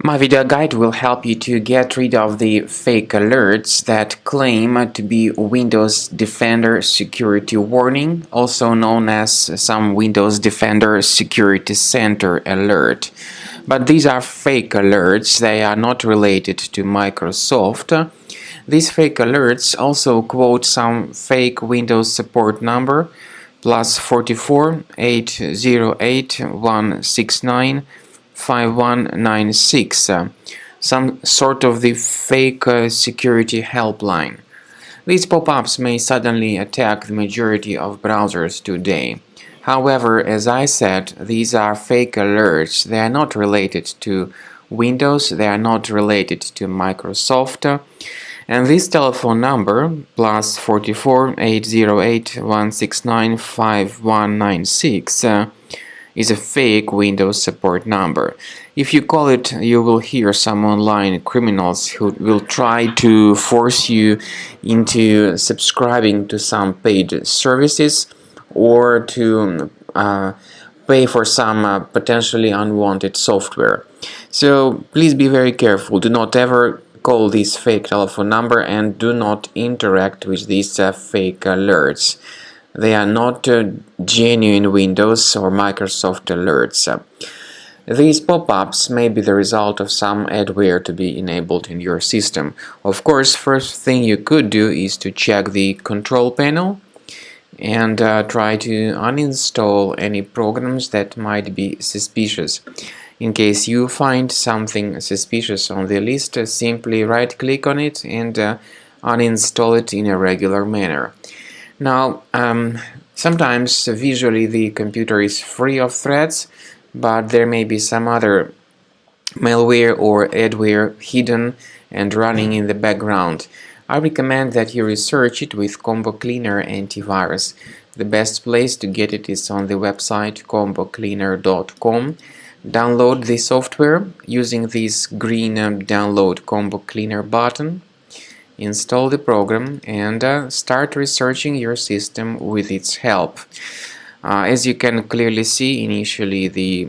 My video guide will help you to get rid of the fake alerts that claim to be Windows Defender Security Warning, also known as some Windows Defender Security Center alert. But these are fake alerts, they are not related to Microsoft. These fake alerts also quote some fake Windows support number, +44 808 169 5196, some sort of the fake security helpline. These pop-ups may suddenly attack the majority of browsers today. However, as I said, these are fake alerts. They are not related to Windows, they are not related to Microsoft. And this telephone number, +44 808 169 5196, is a fake Windows support number. If you call it, you will hear some online criminals who will try to force you into subscribing to some paid services or to pay for some potentially unwanted software. So please be very careful. Do not ever call this fake telephone number and do not interact with these fake alerts. They are not genuine Windows or Microsoft alerts. These pop-ups may be the result of some adware to be enabled in your system. Of course, first thing you could do is to check the control panel and try to uninstall any programs that might be suspicious. In case you find something suspicious on the list, simply right-click on it and uninstall it in a regular manner. Now, sometimes visually the computer is free of threats, but there may be some other malware or adware hidden and running in the background. I recommend that you research it with Combo Cleaner Antivirus. The best place to get it is on the website combocleaner.com. Download the software using this green Download Combo Cleaner button. Install the program and start researching your system with its help. As you can clearly see, initially the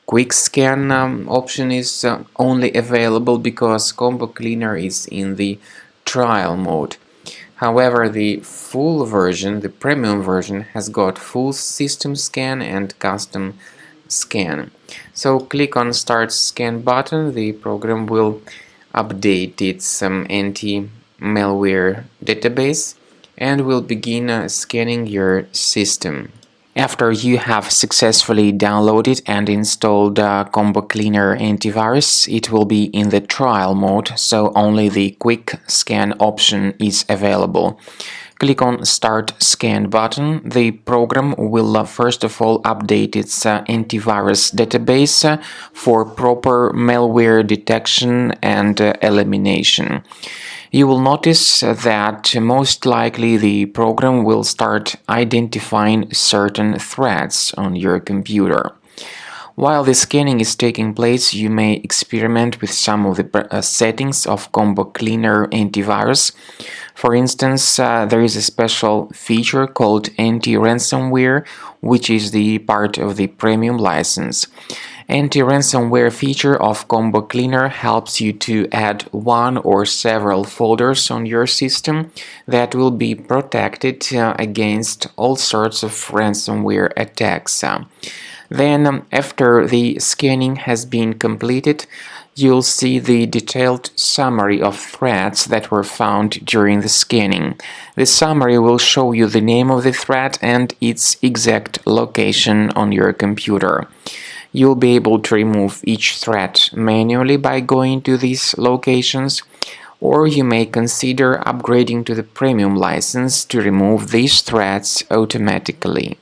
quick scan option is only available because Combo Cleaner is in the trial mode. However, the full version, the premium version, has got full system scan and custom scan. So click on Start Scan button. The program will update its anti-malware database and will begin scanning your system. After you have successfully downloaded and installed Combo Cleaner Antivirus, it will be in the trial mode, so only the quick scan option is available. Click on Start Scan button. The program will first of all update its antivirus database for proper malware detection and elimination. You will notice that most likely the program will start identifying certain threats on your computer. While the scanning is taking place, you may experiment with some of the settings of Combo Cleaner Antivirus. For instance, there is a special feature called Anti-Ransomware, which is the part of the premium license. Anti-ransomware feature of Combo Cleaner helps you to add one or several folders on your system that will be protected against all sorts of ransomware attacks. Then, after the scanning has been completed, you'll see the detailed summary of threats that were found during the scanning. The summary will show you the name of the threat and its exact location on your computer. You'll be able to remove each threat manually by going to these locations, or you may consider upgrading to the premium license to remove these threats automatically.